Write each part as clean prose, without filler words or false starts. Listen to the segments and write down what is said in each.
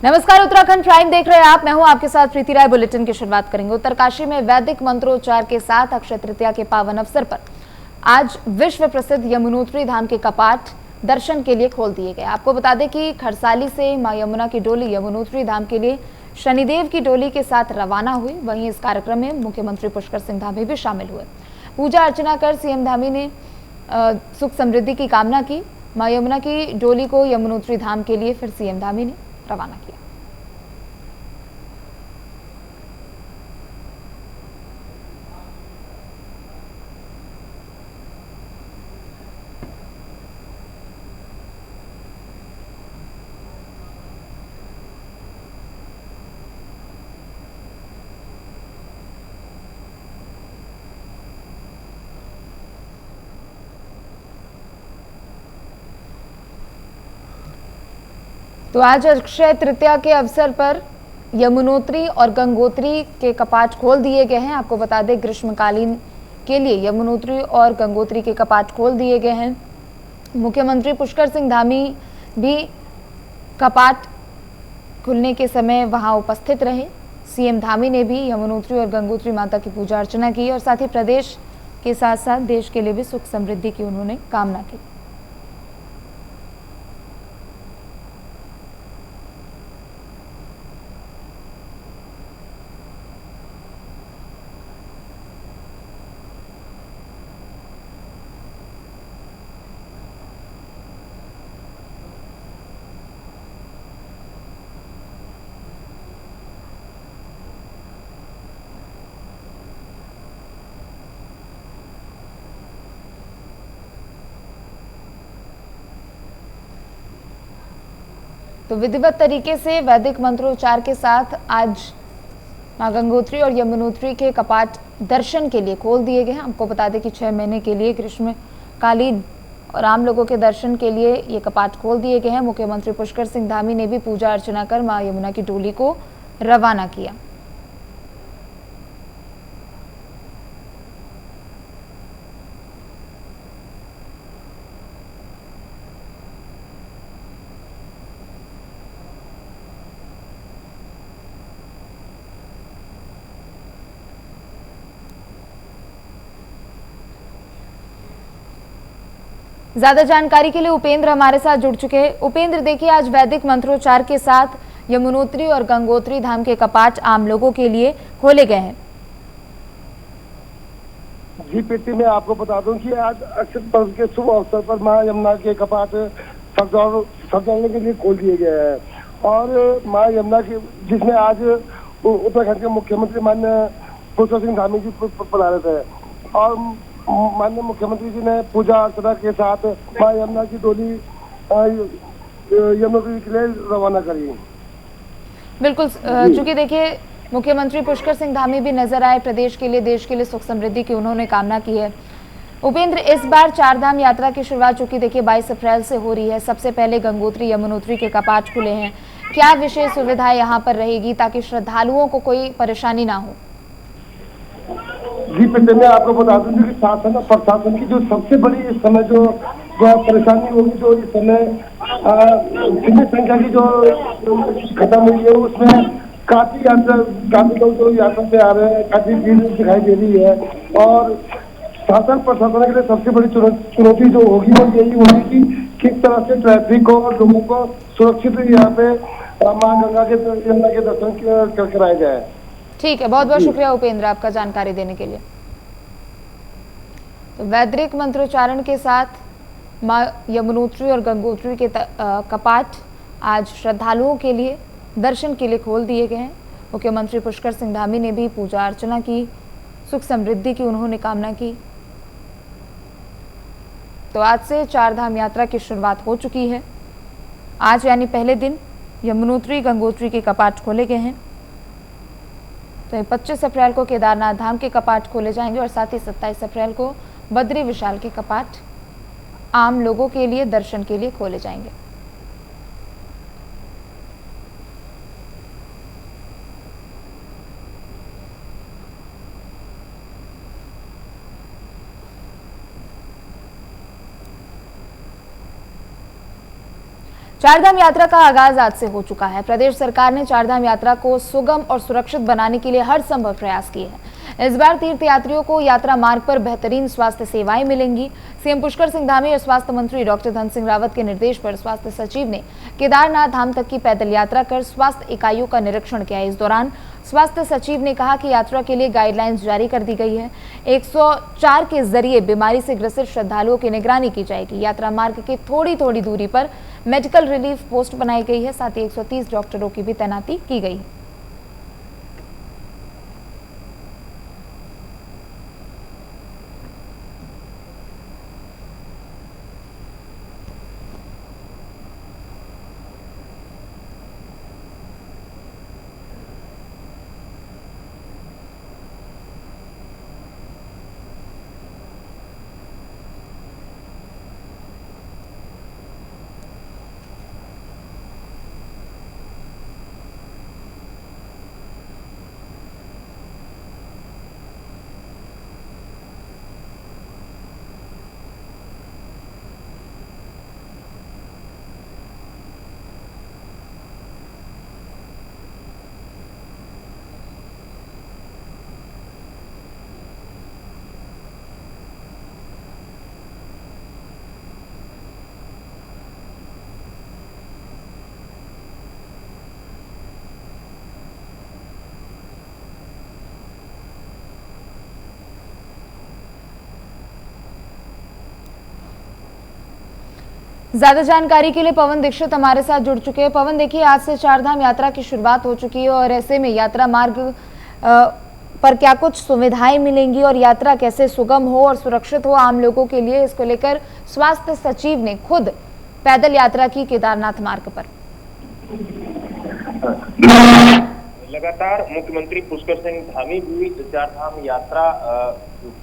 नमस्कार, उत्तराखंड प्राइम देख रहे हैं आप। मैं हूं आपके साथ प्रीति राय। बुलेटिन की शुरुआत करेंगे। उत्तरकाशी में वैदिक मंत्रोच्चार के साथ अक्षय तृतीया के पावन अवसर पर आज विश्व प्रसिद्ध यमुनोत्री धाम के कपाट दर्शन के लिए खोल दिए गए। आपको बता दें कि खरसाली से मां यमुना की डोली यमुनोत्री धाम के लिए शनिदेव की डोली के साथ रवाना हुई। वहीं इस कार्यक्रम में मुख्यमंत्री पुष्कर सिंह धामी भी शामिल हुए। पूजा अर्चना कर सीएम धामी ने सुख समृद्धि की कामना की। मां यमुना की डोली को यमुनोत्री धाम के लिए फिर सीएम धामी ने रवाना किया। तो आज अक्षय तृतीया के अवसर पर यमुनोत्री और गंगोत्री के कपाट खोल दिए गए हैं। आपको बता दें, ग्रीष्मकालीन के लिए यमुनोत्री और गंगोत्री के कपाट खोल दिए गए हैं। मुख्यमंत्री पुष्कर सिंह धामी भी कपाट खुलने के समय वहां उपस्थित रहे। सीएम धामी ने भी यमुनोत्री और गंगोत्री माता की पूजा अर्चना की और साथ ही प्रदेश के साथ साथ देश के लिए भी सुख समृद्धि की उन्होंने कामना की। तो विधिवत तरीके से वैदिक मंत्रोच्चार के साथ आज मां गंगोत्री और यमुनोत्री के कपाट दर्शन के लिए खोल दिए गए हैं। आपको बता दें कि 6 महीने के लिए ग्रीष्मकालीन और आम लोगों के दर्शन के लिए ये कपाट खोल दिए गए हैं। मुख्यमंत्री पुष्कर सिंह धामी ने भी पूजा अर्चना कर मां यमुना की डोली को रवाना किया। ज्यादा जानकारी के लिए उपेंद्र हमारे साथ जुड़ चुके हैं। उपेंद्र, देखिए, आज वैदिक मंत्रोच्चार के साथ यमुनोत्री और गंगोत्री धाम के कपाट आम लोगों के लिए खोले गए हैं। जी प्रीति, मैं आपको बता दूं कि आज अक्षय पर्व के शुभ अवसर पर मां यमुना के कपाट श्रद्धालुओं के लिए खोल दिए गए हैं और मां यमुना की, जिसमें आज उत्तराखंड के मुख्यमंत्री माननीय पुष्कर सिंह धामी जी पधारे थे और माननीय मुख्यमंत्री जी ने पूजा अर्चना के साथ मां यमुना की डोली यमुनोत्री के लिए रवाना करी। बिल्कुल, चूंकि देखिए मुख्यमंत्री पुष्कर सिंह धामी भी नजर आए। प्रदेश के लिए, देश के लिए सुख समृद्धि की उन्होंने कामना की है। उपेंद्र, इस बार चारधाम यात्रा की शुरुआत चूंकि देखिए 22 अप्रैल से हो रही है, सबसे पहले गंगोत्री यमुनोत्री के कपाट खुले हैं। क्या विशेष सुविधा यहाँ पर रहेगी ताकि श्रद्धालुओं को कोई परेशानी ना हो? जी पिंडे, मैं आपको बता दूं कि शासन और प्रशासन की जो सबसे बड़ी इस समय जो परेशानी होगी, जो इस समय सीमित संख्या की जो खत्म हुई है, उसमें काफी लोग जो यात्रा पे आ रहे हैं, काफी भीड़ दिखाई दे रही है और शासन प्रशासन के लिए सबसे बड़ी चुनौती जो होगी वो यही होगी कि किस तरह से ट्रैफिक और लोगों को सुरक्षित यहाँ पे मां गंगा के यमुना के दर्शन कराए जाए। ठीक है, बहुत बहुत शुक्रिया उपेंद्र आपका जानकारी देने के लिए। तो वैदिक मंत्रोच्चारण के साथ मां यमुनोत्री और गंगोत्री के कपाट आज श्रद्धालुओं के लिए दर्शन के लिए खोल दिए गए हैं। मुख्यमंत्री पुष्कर सिंह धामी ने भी पूजा अर्चना की, सुख समृद्धि की उन्होंने कामना की। तो आज से चारधाम यात्रा की शुरुआत हो चुकी है। आज यानी पहले दिन यमुनोत्री गंगोत्री के कपाट खोले गए हैं। तो 25 अप्रैल को केदारनाथ धाम के कपाट खोले जाएंगे और साथ ही 27 अप्रैल को बद्री विशाल के कपाट आम लोगों के लिए दर्शन के लिए खोले जाएंगे। चारधाम यात्रा का आगाज आज से हो चुका है। प्रदेश सरकार ने चारधाम यात्रा को सुगम और सुरक्षित बनाने के लिए हर संभव प्रयास किए हैं। इस बार तीर्थयात्रियों को यात्रा मार्ग पर बेहतरीन स्वास्थ्य सेवाएं मिलेंगी। सीएम पुष्कर सिंह धामी और स्वास्थ्य मंत्री डॉक्टर धन सिंह रावत के निर्देश पर स्वास्थ्य सचिव ने केदारनाथ धाम तक की पैदल यात्रा कर स्वास्थ्य इकाइयों का निरीक्षण किया। इस दौरान स्वास्थ्य सचिव ने कहा कि यात्रा के लिए गाइडलाइंस जारी कर दी गई है। 104 के जरिए बीमारी से ग्रसित श्रद्धालुओं की निगरानी की जाएगी। यात्रा मार्ग की थोड़ी थोड़ी दूरी पर मेडिकल रिलीफ पोस्ट बनाई गई है। साथ ही 130 डॉक्टरों की भी तैनाती की गई है। ज्यादा जानकारी के लिए पवन दीक्षित हमारे साथ जुड़ चुके हैं। पवन, देखिए आज से चारधाम यात्रा की शुरुआत हो चुकी है और ऐसे में यात्रा मार्ग पर क्या कुछ सुविधाएं मिलेंगी और यात्रा कैसे सुगम हो और सुरक्षित हो आम लोगों के लिए, इसको लेकर स्वास्थ्य सचिव ने खुद पैदल यात्रा की केदारनाथ मार्ग पर। लगातार मुख्यमंत्री पुष्कर सिंह धामी भी चारधाम यात्रा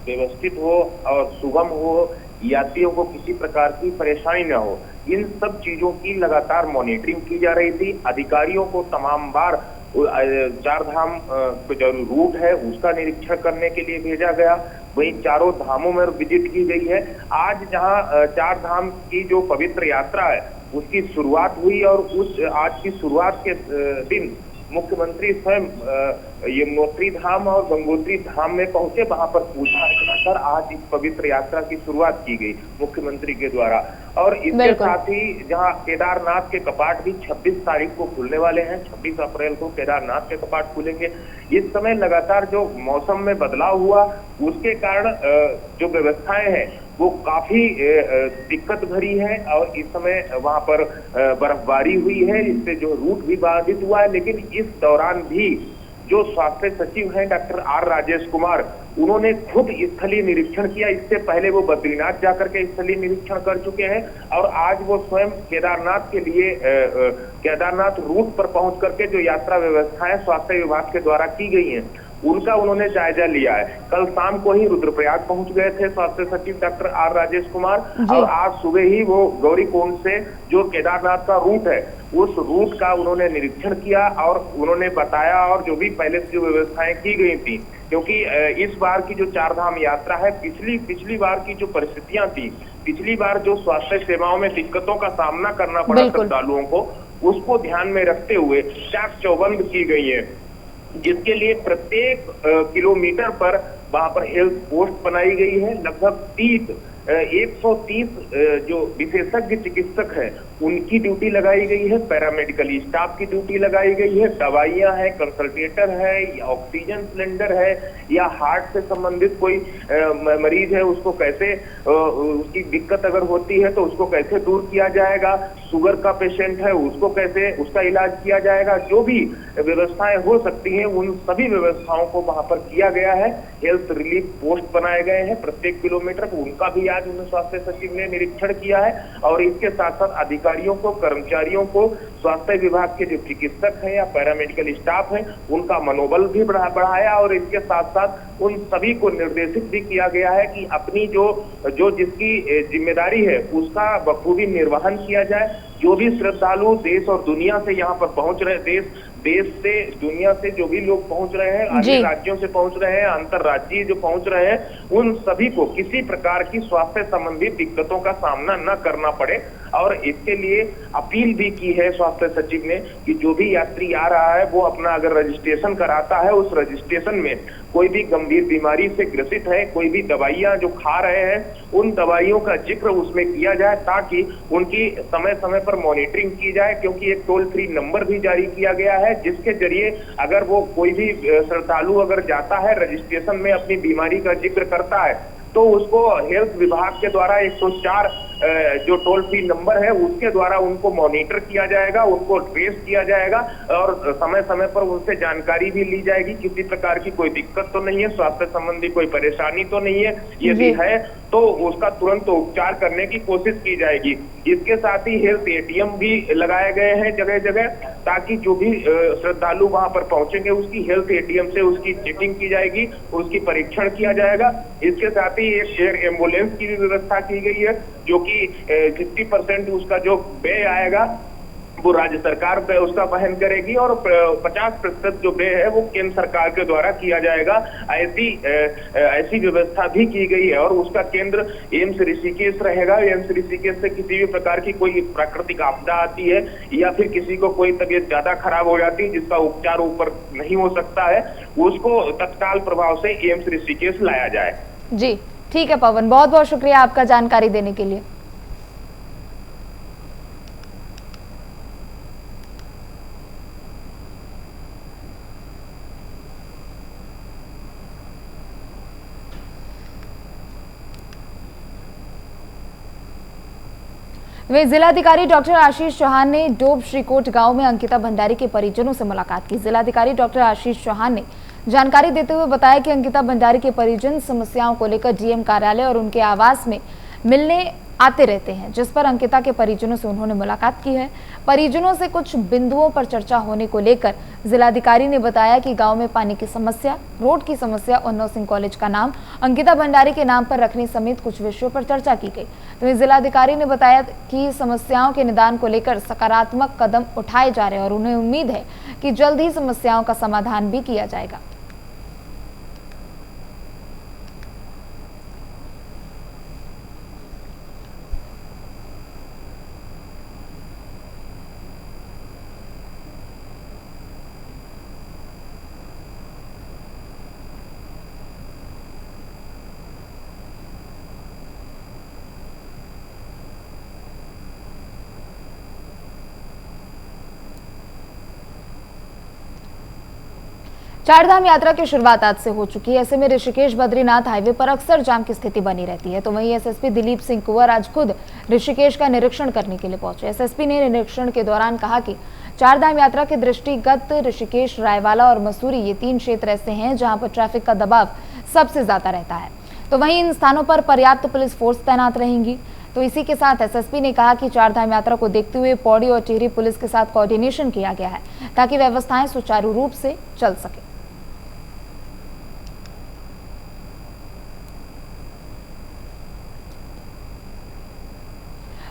व्यवस्थित हो और सुगम हो, यात्रियों को किसी प्रकार की परेशानी न हो, इन सब चीजों की लगातार मॉनिटरिंग की जा रही थी। अधिकारियों को तमाम बार चारधाम जो रूट है उसका निरीक्षण करने के लिए भेजा गया। वहीं चारों धामों में विजिट की गई है। आज जहां चारधाम की जो पवित्र यात्रा है उसकी शुरुआत हुई और उस आज की शुरुआत के दिन मुख्यमंत्री स्वयं यमुनोत्री धाम और गंगोत्री धाम में पहुंचे। वहां पर पूजा अर्चना कर आज इस पवित्र यात्रा की शुरुआत की गई मुख्यमंत्री के द्वारा। और इसके साथ ही जहां केदारनाथ के कपाट भी 26 तारीख को खुलने वाले हैं। 26 अप्रैल को केदारनाथ के कपाट खुलेंगे। इस समय लगातार जो मौसम में बदलाव हुआ उसके कारण जो व्यवस्थाएं हैं वो काफी दिक्कत भरी है और इस समय वहां पर बर्फबारी हुई है, इससे जो रूट भी बाधित हुआ है। लेकिन इस दौरान भी जो स्वास्थ्य सचिव हैं डॉक्टर आर राजेश कुमार, उन्होंने खुद स्थलीय निरीक्षण किया। इससे पहले वो बद्रीनाथ जाकर के स्थलीय निरीक्षण कर चुके हैं और आज वो स्वयं केदारनाथ के लिए केदारनाथ रूट पर पहुंच करके जो यात्रा व्यवस्थाएं स्वास्थ्य विभाग के द्वारा की गई हैं उनका उन्होंने जायजा लिया है। कल शाम को ही रुद्रप्रयाग पहुंच गए थे स्वास्थ्य सचिव डॉक्टर आर राजेश कुमार और आज सुबह ही वो गौरीकुंड से जो केदारनाथ का रूट है उस रूट का उन्होंने निरीक्षण किया और उन्होंने बताया और जो भी पहले से जो व्यवस्थाएं की गई थी, क्योंकि इस बार की जो चारधाम यात्रा है पिछली बार की जो परिस्थितियां थी, पिछली बार जो स्वास्थ्य सेवाओं में दिक्कतों का सामना करना पड़ा श्रद्धालुओं को, उसको ध्यान में रखते हुए चाक चौबंद की गई है, जिसके लिए प्रत्येक किलोमीटर पर वहां पर हेल्थ पोस्ट बनाई गई है। लगभग 130 जो विशेषज्ञ चिकित्सक हैं उनकी ड्यूटी लगाई गई है, पैरामेडिकल स्टाफ की ड्यूटी लगाई गई है, दवाइयां हैं, कंसल्टेटर है, या ऑक्सीजन सिलेंडर है, या हार्ट से संबंधित कोई मरीज है उसको कैसे उसकी दिक्कत अगर होती है तो उसको कैसे दूर किया जाएगा, शुगर का पेशेंट है उसको कैसे उसका इलाज किया जाएगा, जो भी व्यवस्थाएं हो सकती हैं उन सभी व्यवस्थाओं को वहां पर किया गया है। हेल्थ रिलीफ पोस्ट बनाए गए हैं प्रत्येक किलोमीटर पर, उनका भी आज उन्हें स्वास्थ्य सचिव ने निरीक्षण किया है और इसके साथ साथ अधिकारियों को, कर्मचारियों को, स्वास्थ्य विभाग के जो चिकित्सक हैं या पैरामेडिकल स्टाफ हैं उनका मनोबल भी बढ़ाया और इसके साथ साथ उन सभी को निर्देशित भी किया गया है कि अपनी जो जिसकी जिम्मेदारी है उसका बखूबी निर्वहन किया जाए। जो भी श्रद्धालु देश और दुनिया से यहाँ पर पहुंच रहे, देश से, दुनिया से जो भी लोग पहुंच रहे हैं, अन्य राज्यों से पहुंच रहे हैं, अंतर्राज्यीय जो पहुंच रहे हैं, उन सभी को किसी प्रकार की स्वास्थ्य संबंधी दिक्कतों का सामना न करना पड़े। और इसके लिए अपील भी की है स्वास्थ्य सचिव ने कि जो भी यात्री आ रहा है वो अपना अगर रजिस्ट्रेशन कराता है, उस रजिस्ट्रेशन में कोई भी गंभीर बीमारी से ग्रसित है, कोई भी दवाइयां जो खा रहे हैं, उन दवाइयों का जिक्र उसमें किया जाए ताकि उनकी समय समय पर मॉनिटरिंग की जाए। क्योंकि एक टोल फ्री नंबर भी जारी किया गया है जिसके जरिए अगर वो कोई भी श्रद्धालु अगर जाता है रजिस्ट्रेशन में अपनी बीमारी का जिक्र करता है तो उसको हेल्थ विभाग के द्वारा 104 जो टोल फ्री नंबर है उसके द्वारा उनको मॉनिटर किया जाएगा, उनको ट्रेस किया जाएगा और समय समय पर उनसे जानकारी भी ली जाएगी किसी प्रकार की कोई दिक्कत तो नहीं है, स्वास्थ्य संबंधी कोई परेशानी तो नहीं है, यदि है तो उसका तुरंत उपचार करने की कोशिश की जाएगी। इसके साथ ही हेल्थ एटीएम भी लगाए गए हैं जगह जगह ताकि जो भी श्रद्धालु वहां पर पहुंचेंगे उसकी हेल्थ एटीएम से उसकी चेकिंग की जाएगी, उसकी परीक्षण किया जाएगा। इसके साथ ही एक एयर एम्बुलेंस की भी व्यवस्था की गई है जो कि 50% उसका जो व्यय आएगा वो राज्य सरकार पे उसका वहन करेगी और 50% जो व्यय है वो केंद्र सरकार के द्वारा किया जाएगा। ऐसी व्यवस्था भी की गई है और उसका केंद्र एम्स ऋषिकेश रहेगा। एम्स ऋषिकेश से किसी भी प्रकार की कोई प्राकृतिक आपदा आती है या फिर किसी को कोई तबीयत ज्यादा खराब हो जाती है जिसका उपचार ऊपर नहीं हो सकता है, उसको तत्काल प्रभाव से एम्स ऋषिकेश लाया जाए। जी ठीक है पवन, बहुत बहुत शुक्रिया आपका जानकारी देने के लिए। वे जिलाधिकारी डॉक्टर आशीष चौहान ने डोब श्रीकोट गांव में अंकिता भंडारी के परिजनों से मुलाकात की। जिलाधिकारी डॉक्टर आशीष चौहान ने जानकारी देते हुए बताया कि अंकिता भंडारी के परिजन समस्याओं को लेकर डीएम कार्यालय और उनके आवास में मिलने आते रहते हैं, जिस पर अंकिता के परिजनों से उन्होंने मुलाकात की है। परिजनों से कुछ बिंदुओं पर चर्चा होने को लेकर जिलाधिकारी ने बताया कि गांव में पानी की समस्या, रोड की समस्या और नर्सिंग कॉलेज का नाम अंकिता भंडारी के नाम पर रखने समेत कुछ विषयों पर चर्चा की गई। तो जिलाधिकारी ने बताया कि समस्याओं के निदान को लेकर सकारात्मक कदम उठाए जा रहे हैं और उन्हें उम्मीद है कि जल्द ही समस्याओं का समाधान भी किया जाएगा। चारधाम यात्रा की शुरुआत आज से हो चुकी है। ऐसे में ऋषिकेश बद्रीनाथ हाईवे पर अक्सर जाम की स्थिति बनी रहती है। तो वहीं एसएसपी दिलीप सिंह कुंवर आज खुद ऋषिकेश का निरीक्षण करने के लिए पहुंचे। एसएसपी ने निरीक्षण के दौरान कहा कि चारधाम यात्रा के दृष्टिगत ऋषिकेश, रायवाला और मसूरी ये 3 क्षेत्र ऐसे हैं जहां पर ट्रैफिक का दबाव सबसे ज्यादा रहता है। तो वहीं इन स्थानों पर पर्याप्त पुलिस फोर्स तैनात रहेंगी। तो इसी के साथ एसएसपी ने कहा कि चारधाम यात्रा को देखते हुए पौड़ी और टिहरी पुलिस के साथ कोऑर्डिनेशन किया गया है ताकि व्यवस्थाएं सुचारू रूप से चल सके।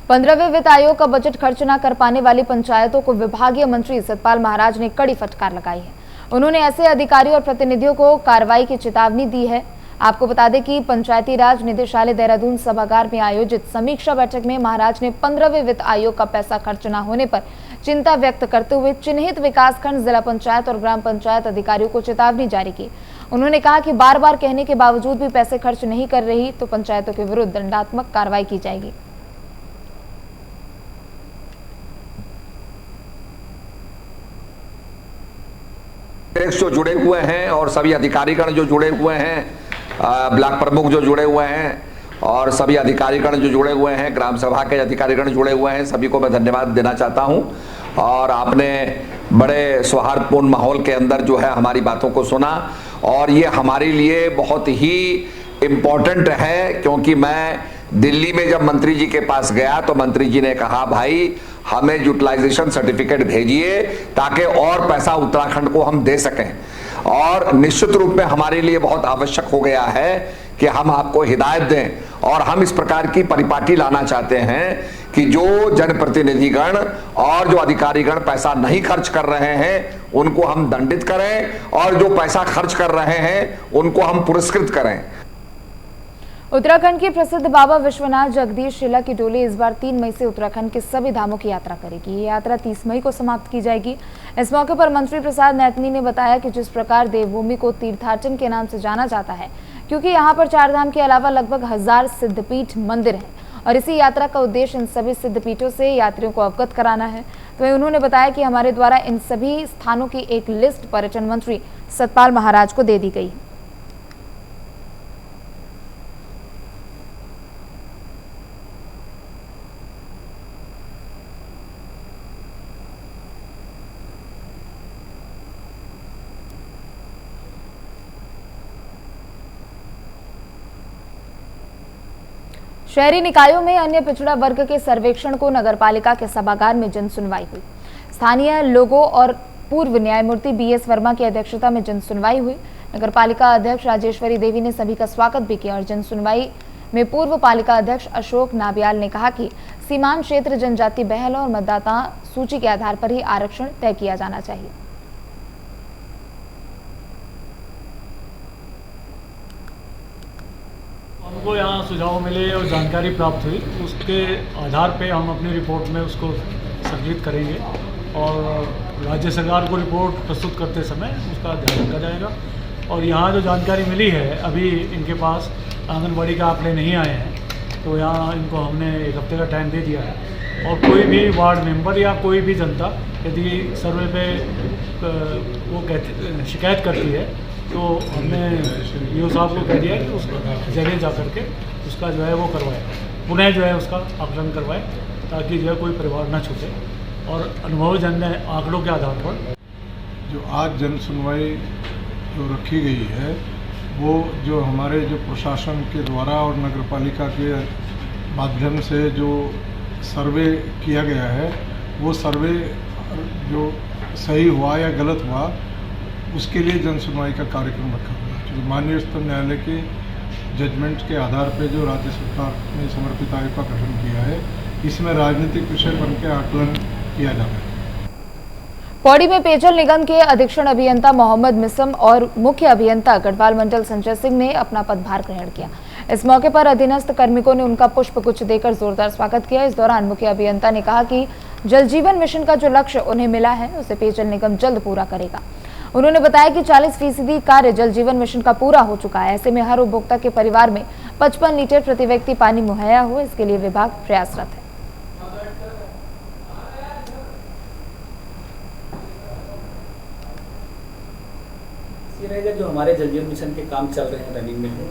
15वें वित्त आयोग का बजट खर्च न कर पाने वाली पंचायतों को विभागीय मंत्री सतपाल महाराज ने कड़ी फटकार लगाई है। उन्होंने ऐसे अधिकारियों और प्रतिनिधियों को कार्रवाई की चेतावनी दी है। आपको बता दें कि पंचायती राज निदेशालय देहरादून सभागार में आयोजित समीक्षा बैठक में महाराज ने 15वें वित्त आयोग का पैसा खर्च न होने पर चिंता व्यक्त करते हुए चिन्हित विकासखंड, जिला पंचायत और ग्राम पंचायत अधिकारियों को चेतावनी जारी की। उन्होंने कहा कि बार बार कहने के बावजूद भी पैसे खर्च नहीं कर रही तो पंचायतों के विरुद्ध दंडात्मक कार्रवाई की जाएगी। जो जुड़े हुए हैं और सभी अधिकारीगण जो जुड़े हुए हैं, ब्लॉक प्रमुख जो जुड़े हुए हैं और सभी अधिकारीगण जो जुड़े हुए हैं, ग्राम सभा के अधिकारीगण जुड़े हुए हैं, सभी को मैं धन्यवाद देना चाहता हूं। और आपने बड़े सौहार्दपूर्ण माहौल के अंदर जो है हमारी बातों को सुना और ये हमारे लिए बहुत ही इम्पोर्टेंट है, क्योंकि मैं दिल्ली में जब मंत्री जी के पास गया तो मंत्री जी ने कहा भाई हमें यूटिलाइजेशन सर्टिफिकेट भेजिए ताकि और पैसा उत्तराखंड को हम दे सकें। और निश्चित रूप में हमारे लिए बहुत आवश्यक हो गया है कि हम आपको हिदायत दें और हम इस प्रकार की परिपाटी लाना चाहते हैं कि जो जनप्रतिनिधिगण और जो अधिकारीगण पैसा नहीं खर्च कर रहे हैं उनको हम दंडित करें और जो पैसा खर्च कर रहे हैं उनको हम पुरस्कृत करें। उत्तराखंड के प्रसिद्ध बाबा विश्वनाथ जगदीश शिला की डोली इस बार 3 मई से उत्तराखंड के सभी धामों की यात्रा करेगी। ये यात्रा 30 मई को समाप्त की जाएगी। इस मौके पर मंत्री प्रसाद नैतनी ने बताया कि जिस प्रकार देवभूमि को तीर्थाटन के नाम से जाना जाता है, क्योंकि यहाँ पर 4 धाम के अलावा लगभग 1000 सिद्धपीठ मंदिर हैं और इसी यात्रा का उद्देश्य इन सभी सिद्धपीठों से यात्रियों को अवगत कराना है। तो उन्होंने बताया कि हमारे द्वारा इन सभी स्थानों की एक लिस्ट पर्यटन मंत्री सतपाल महाराज को दे दी गई है। शहरी निकायों में अन्य पिछड़ा वर्ग के सर्वेक्षण को नगरपालिका के सभागार में जन सुनवाई हुई। स्थानीय लोगों और पूर्व न्यायमूर्ति BS वर्मा की अध्यक्षता में जन सुनवाई हुई। नगरपालिका अध्यक्ष राजेश्वरी देवी ने सभी का स्वागत भी किया और जन सुनवाई में पूर्व पालिका अध्यक्ष अशोक नाबियाल ने कहा कि सीमांत क्षेत्र जनजाति बहल और मतदाता सूची के आधार पर ही आरक्षण तय किया जाना चाहिए। हमको यहाँ सुझाव मिले और जानकारी प्राप्त हुई, उसके आधार पे हम अपनी रिपोर्ट में उसको संकलित करेंगे और राज्य सरकार को रिपोर्ट प्रस्तुत करते समय उसका ध्यान रखा जाएगा। और यहाँ जो जानकारी मिली है, अभी इनके पास आंगनबाड़ी का आंकड़े नहीं आए हैं, तो यहाँ इनको हमने 1 हफ्ते का टाइम दे दिया है। और कोई भी वार्ड मेंबर या कोई भी जनता यदि सर्वे पे वो शिकायत करती है तो हमने ईओ साहब को कह दिया कि उस जगह जा करके उसका जो है वो करवाए, पुनः जो है उसका आकलन करवाए, ताकि जो है कोई परिवार ना छूटे। और अनुभवजन्य आंकड़ों के आधार पर जो आज जन सुनवाई जो रखी गई है, वो जो हमारे जो प्रशासन के द्वारा और नगरपालिका के माध्यम से जो सर्वे किया गया है, वो सर्वे जो सही हुआ या गलत हुआ उसके लिए जन सुनवाई का कार्यक्रम रखा हुआ है। जो माननीय उच्चतम न्यायालय के जजमेंट के आधार पर जो राज्य सरकार ने समर्पित आयोग का गठन किया है, इसमें राजनीतिक विषय बन के आकलन किया जा रहा है। पौड़ी में पेयजल निगम के अधीक्षण अभियंता मोहम्मद मिसम और मुख्य अभियंता गढ़वाल मंडल संजय सिंह ने अपना पदभार ग्रहण किया। इस मौके पर अधीनस्थ कार्मिकों ने उनका पुष्प गुच्छ देकर जोरदार स्वागत किया। इस दौरान मुख्य अभियंता ने कहा कि जल जीवन मिशन का जो लक्ष्य उन्हें मिला है, उसे पेयजल निगम जल्द पूरा करेगा। उन्होंने बताया कि 40% कार्य जल जीवन मिशन का पूरा हो चुका है। ऐसे में हर उपभोक्ता के परिवार में 55 लीटर प्रति व्यक्ति पानी मुहैया हो, इसके लिए विभाग प्रयासरत है। रहेगा जो हमारे जल जीवन मिशन के काम चल रहे हैं रनिंग में है,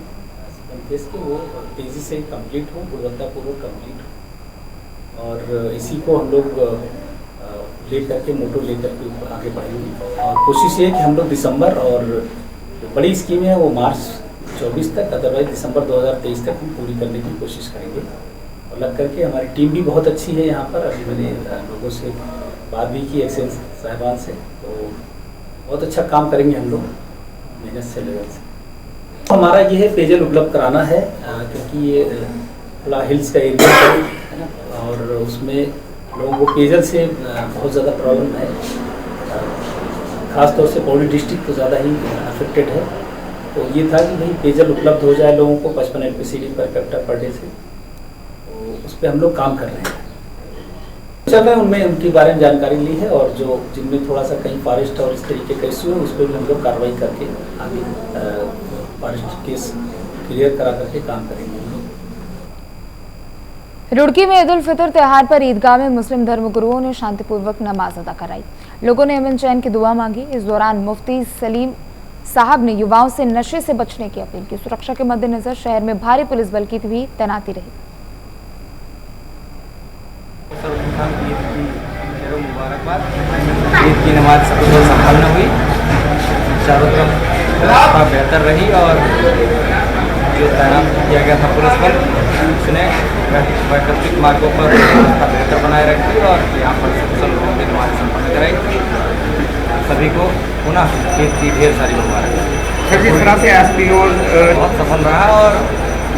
केस के वो तेजी से कंप्लीट हो, गुणवत्तापूर्वक कंप्लीट हो, और इसी को हम लोग लेकर के मोटो लेकर के ऊपर आगे बढ़ेंगे। और कोशिश ये है कि हम लोग दिसंबर, और बड़ी स्कीम है वो मार्च 24 तक, अदरवाइज दिसंबर 2023 तक हम पूरी करने की कोशिश करेंगे। और लग करके हमारी टीम भी बहुत अच्छी है यहाँ पर। अभी मैंने लोगों से बात भी की, एक्सेंज साहिबान से, तो बहुत अच्छा काम करेंगे हम लोग मेहनत से, लेवल से। हमारा ये है पेयजल उपलब्ध कराना है, क्योंकि ये थोड़ा हिल्स का एरिया है ना, और उसमें लोगों को पेयजल से बहुत ज़्यादा प्रॉब्लम है। खासतौर से पौड़ी डिस्ट्रिक्ट तो ज़्यादा ही अफेक्टेड है। तो ये था कि भाई पेयजल उपलब्ध हो जाए लोगों को 55 LPCD per capita per day से, तो उस पर हम लोग काम कर रहे हैं, चल रहे हैं। उनमें उनके बारे में जानकारी ली है, और जो जिनमें थोड़ा सा कहीं फॉरेस्ट और इस तरीके का इश्यू है, उस पर भी हम लोग कार्रवाई करके आगे फॉरेस्ट केस क्लियर करा करके काम करेंगे। रुड़की में ईद उल फितर त्योहार पर ईदगाह में मुस्लिम धर्मगुरुओं ने शांतिपूर्वक नमाज अदा कराई। लोगों ने अमन चैन की दुआ मांगी। इस दौरान मुफ्ती सलीम साहब ने युवाओं से नशे से बचने की अपील की। सुरक्षा के मद्देनजर शहर में भारी पुलिस बल की भी तैनाती रही। ईद की नमाज सबसे संपन्न हुई, चारों तरफ बेहतर रही, और जो तैनात किया गया था पुलिस बल, उसने वैकल्पिक मार्गों पर व्यवस्था बेहतर बनाए रखी और यहाँ पर सब लोगों की नमाज संपन्न कराई। सभी को पुनः ईद की ढेर सारी मुबारक। जिस तरह से SPO बहुत सफल रहा, और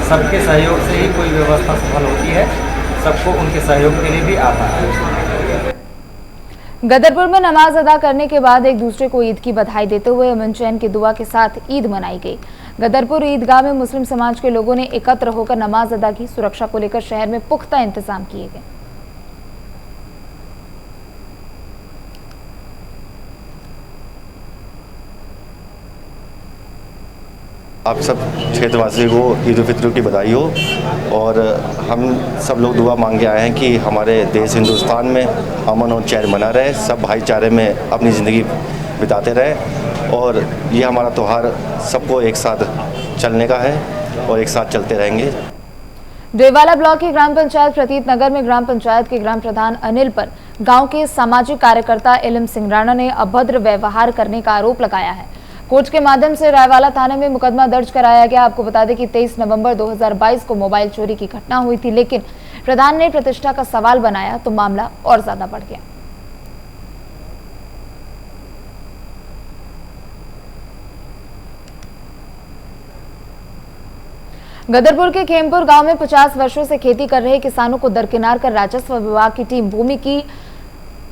सबके सहयोग से ही कोई व्यवस्था सफल होती है। सबको उनके सहयोग के लिए भी आभार। गदरपुर में नमाज अदा करने के बाद एक दूसरे को ईद की बधाई देते हुए अमन चैन की दुआ के साथ ईद मनाई गई। गदरपुर ईदगाह में मुस्लिम समाज के लोगों ने एकत्र होकर नमाज अदा की। सुरक्षा को लेकर शहर में पुख्ता इंतजाम किए गए। आप सब क्षेत्रवासियों को ईद उल फित्र की बधाई हो। और हम सब लोग दुआ मांग के आए हैं कि हमारे देश हिंदुस्तान में अमन और चैन बना रहे, सब भाईचारे में अपनी ज़िंदगी बिताते रहें। और ये हमारा त्यौहार सबको एक साथ चलने का है और एक साथ चलते रहेंगे। डोईवाला ब्लॉक की ग्राम पंचायत प्रतीत नगर में ग्राम पंचायत के ग्राम प्रधान अनिल पर गांव के सामाजिक कार्यकर्ता इलम सिंह राणा ने अभद्र व्यवहार करने का आरोप लगाया है। कोर्ट के माध्यम से रायवाला थाने में मुकदमा दर्ज कराया गया। आपको बता दें कि 23 नवंबर 2022 को मोबाइल चोरी की घटना हुई थी, लेकिन प्रधान ने प्रतिष्ठा का सवाल बनाया तो मामला और ज्यादा बढ़ गया। गदरपुर के खेमपुर गांव में 50 वर्षों से खेती कर रहे किसानों को दरकिनार कर राजस्व विभाग की टीम भूमि की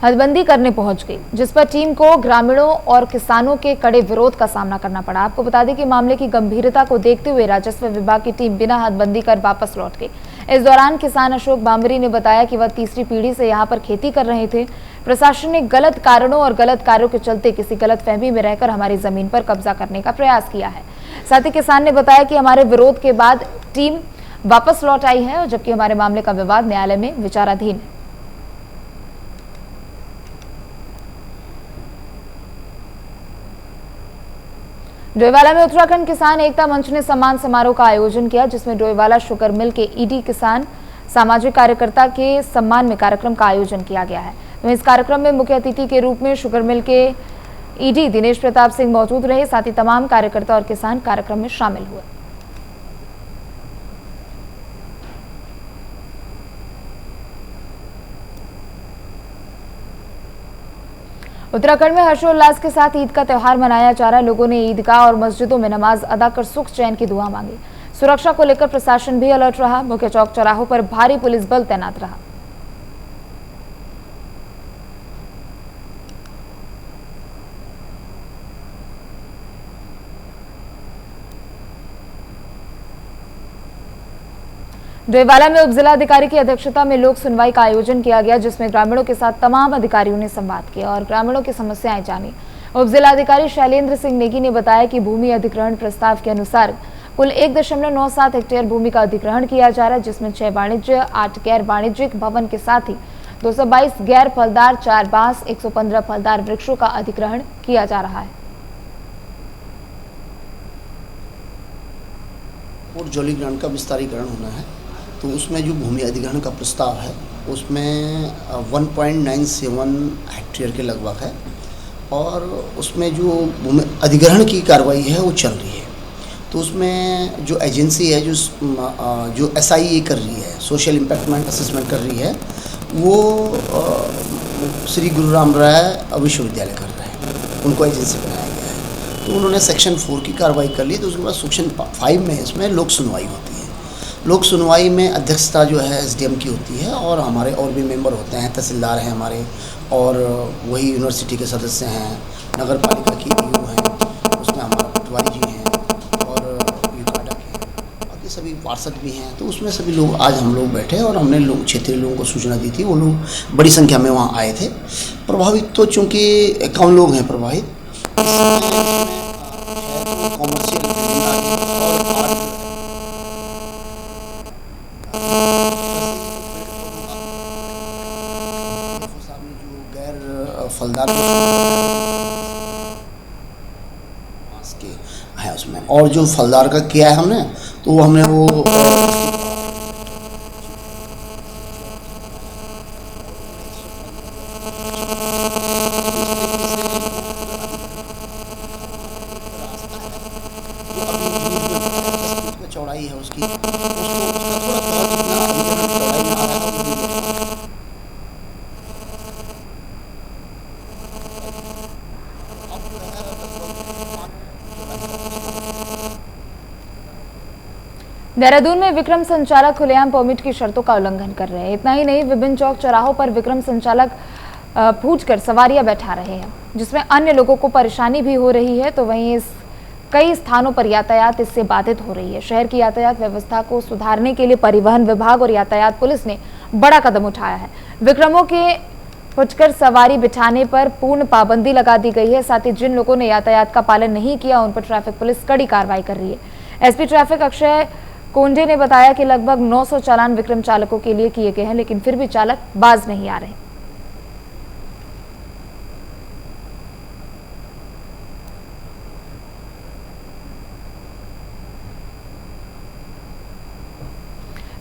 हदबंदी करने पहुंच गई, जिस पर टीम को ग्रामीणों और किसानों के कड़े विरोध का सामना करना पड़ा। आपको बता दें कि मामले की गंभीरता को देखते हुए राजस्व विभाग की टीम बिना हदबंदी कर वापस लौट गई। इस दौरान किसान अशोक बामरी ने बताया कि वह तीसरी पीढ़ी से यहां पर खेती कर रहे थे। प्रशासन ने गलत कारणों और गलत कार्यों के चलते किसी गलतफहमी में रहकर हमारी जमीन पर कब्जा करने का प्रयास किया है। साथ ही किसान ने बताया कि हमारे विरोध के बाद टीम वापस लौट आई है, जबकि हमारे मामले का विवाद न्यायालय में विचाराधीन है। डोईवाला में उत्तराखंड किसान एकता मंच ने सम्मान समारोह का आयोजन किया, जिसमें डोईवाला शुगर मिल के ईडी किसान सामाजिक कार्यकर्ता के सम्मान में कार्यक्रम का आयोजन किया गया है। वहीं इस कार्यक्रम में मुख्य अतिथि के रूप में शुगर मिल के ईडी दिनेश प्रताप सिंह मौजूद रहे। साथ ही तमाम कार्यकर्ता और किसान कार्यक्रम में शामिल हुए। उत्तराखंड में हर्षोल्लास के साथ ईद का त्यौहार मनाया जा रहा है। लोगों ने ईदगाह और मस्जिदों में नमाज अदा कर सुख चैन की दुआ मांगी। सुरक्षा को लेकर प्रशासन भी अलर्ट रहा। मुख्य चौक चौराहों पर भारी पुलिस बल तैनात रहा। डोईवाला में उप जिलाधिकारी की अध्यक्षता में लोक सुनवाई का आयोजन किया गया, जिसमें ग्रामीणों के साथ तमाम अधिकारियों ने संवाद किया और ग्रामीणों की समस्याएं जानी। उप जिलाधिकारी शैलेंद्र सिंह नेगी ने बताया कि भूमि अधिग्रहण प्रस्ताव के अनुसार कुल 1.97 हेक्टेयर भूमि का अधिग्रहण किया जा रहा है, जिसमें 6 वाणिज्य 8 गैर वाणिज्यिक भवन के साथ ही 222 गैर फलदार 4 बांस 115 फलदार वृक्षों का अधिग्रहण किया जा रहा है। और जॉली ग्रांट का विस्तारीकरण होना है, तो उसमें जो भूमि अधिग्रहण का प्रस्ताव है उसमें 1.97 हेक्टेयर के लगभग है और उसमें जो भूमि अधिग्रहण की कार्रवाई है वो चल रही है। तो उसमें जो एजेंसी है जो SIA कर रही है, सोशल इम्पैक्ट असेसमेंट कर रही है, वो श्री गुरु राम राय विश्वविद्यालय कर रहे हैं, उनको एजेंसी बनाया गया है। तो उन्होंने सेक्शन 4 की कार्रवाई कर ली। तो उसके बाद सेक्शन 5 में इसमें लोक सुनवाई होती है। लोक सुनवाई में अध्यक्षता जो है SDM की होती है और हमारे और भी मेंबर होते हैं, तहसीलदार हैं हमारे, और वही यूनिवर्सिटी के सदस्य हैं, नगर पालिका की EO हैं, उसमें हमारा पटवारी जी हैं और यूकाडा के बाकी सभी पार्षद भी हैं। तो उसमें सभी लोग आज हम लोग बैठे और हमने लोग क्षेत्रीय लोगों को सूचना दी थी। वो लोग बड़ी संख्या में वहाँ आए थे। प्रभावित तो चूँकि 51 लोग हैं प्रभावित, कॉमर्शियल फलदार के है उसमें, और जो फलदार का किया है हमने, तो वो हमने वो चौड़ाई है उसकी, उसका थोड़ा बहुत जितना चौड़ाई में आ रहा है। देहरादून में विक्रम संचालक खुलेआम परमिट की शर्तों का उल्लंघन कर रहे हैं। इतना ही नहीं, विभिन्न चौक चौराहों पर विक्रम संचालक पूछकर सवारियां बैठा रहे हैं, जिसमें अन्य लोगों को परेशानी भी हो रही है। तो वहीं इस कई स्थानों पर यातायात इससे बाधित हो रही है। शहर की यातायात व्यवस्था को सुधारने के लिए परिवहन विभाग और यातायात पुलिस ने बड़ा कदम उठाया है। विक्रमों के पूछकर सवारी बिठाने पर पूर्ण पाबंदी लगा दी गई है। साथ ही जिन लोगों ने यातायात का पालन नहीं किया उन पर ट्रैफिक पुलिस कड़ी कार्रवाई कर रही है। एसपी ट्रैफिक अक्षय कोंडे ने बताया कि लगभग 900 चालान विक्रम चालकों के लिए किए गए हैं, लेकिन फिर भी चालक बाज नहीं आ रहे।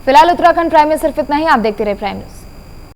फिलहाल उत्तराखंड प्राइम में सिर्फ इतना ही। आप देखते रहे प्राइम न्यूज।